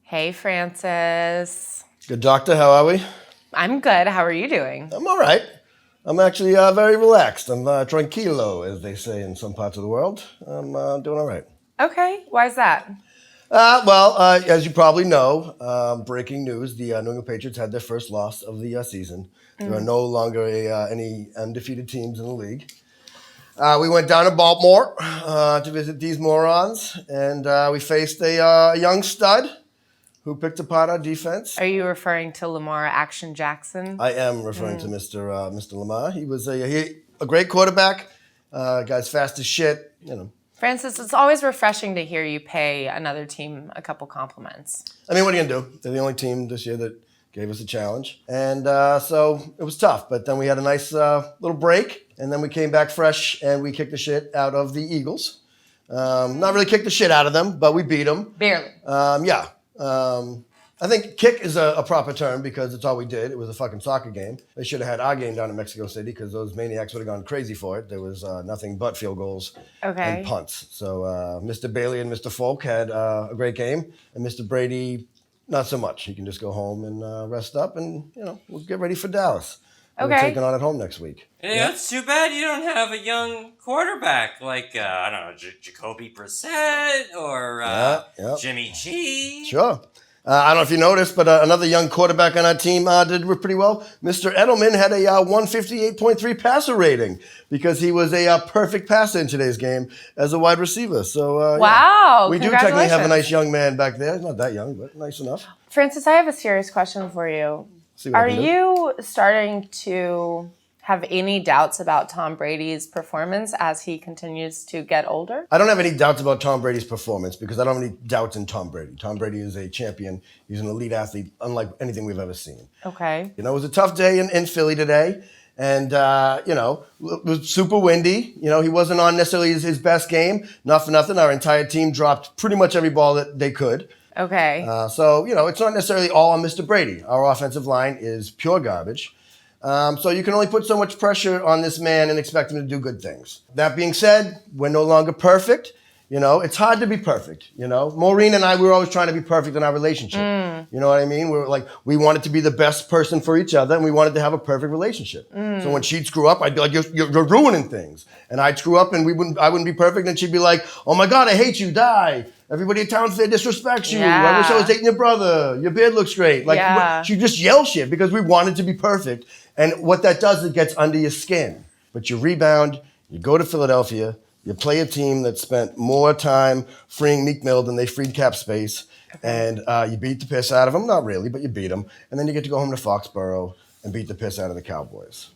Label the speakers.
Speaker 1: Hey, Francis.
Speaker 2: Good, doctor. How are we?
Speaker 1: I'm good. How are you doing?
Speaker 2: I'm all right. I'm actually very relaxed. I'm tranquilo, as they say in some parts of the world. I'm doing all right.
Speaker 1: Okay. Why is that?
Speaker 2: As you probably know, breaking news, the New England Patriots had their first loss of the season. There are no longer any undefeated teams in the league. We went down to Baltimore to visit these morons, and we faced a young stud who picked apart our defense.
Speaker 1: Are you referring to Lamar Action Jackson?
Speaker 2: I am referring to Mr. Lamar. He was a great quarterback. Guy's fast as shit, you know.
Speaker 1: Francis, it's always refreshing to hear you pay another team a couple compliments.
Speaker 2: I mean, what are you going to do? They're the only team this year that gave us a challenge. And so it was tough. But then we had a nice little break. And then we came back fresh and we kicked the shit out of the Eagles. Not really kicked the shit out of them, but we beat them.
Speaker 1: Barely.
Speaker 2: I think kick is a proper term because it's all we did. It was a fucking soccer game. They should have had our game down in Mexico City because those maniacs would have gone crazy for it. There was nothing but field goals and punts. So Mr. Bailey and Mr. Folk had a great game, and Mr. Brady, not so much. He can just go home and rest up, and we'll get ready for Dallas. We're taking on at home next week.
Speaker 3: Yeah, it's too bad you don't have a young quarterback like, I don't know, Jacoby Brissett or Jimmy G.
Speaker 2: Sure. I don't know if you noticed, but another young quarterback on our team did pretty well. Mr. Edelman had a 158.3 passer rating because he was a perfect passer in today's game as a wide receiver. So,
Speaker 1: wow,
Speaker 2: we do technically have a nice young man back there. He's not that young, but nice enough.
Speaker 1: Francis, I have a serious question for you. Are you starting to have any doubts about Tom Brady's performance as he continues to get older?
Speaker 2: I don't have any doubts about Tom Brady's performance because I don't have any doubts in Tom Brady. Tom Brady is a champion. He's an elite athlete, unlike anything we've ever seen.
Speaker 1: Okay.
Speaker 2: It was a tough day in Philly today. And, it was super windy. He wasn't on necessarily his best game. Not for nothing. Our entire team dropped pretty much every ball that they could.
Speaker 1: Okay.
Speaker 2: So it's not necessarily all on Mr. Brady. Our offensive line is pure garbage. So you can only put so much pressure on this man and expect him to do good things. That being said, we're no longer perfect. It's hard to be perfect. Maureen and I, we were always trying to be perfect in our relationship. You know what I mean? We wanted to be the best person for each other, and we wanted to have a perfect relationship. So when she'd screw up, I'd be like, you're ruining things. And I'd screw up, and I wouldn't be perfect, and she'd be like, oh my God, I hate you, die. Everybody in town say disrespects you.
Speaker 1: Yeah.
Speaker 2: I wish I was dating your brother. Your beard looks great. She just yell shit because we wanted to be perfect. And what that does, it gets under your skin. But you rebound, you go to Philadelphia, you play a team that spent more time freeing Meek Mill than they freed cap space, and you beat the piss out of them. Not really, but you beat them. And then you get to go home to Foxborough and beat the piss out of the Cowboys.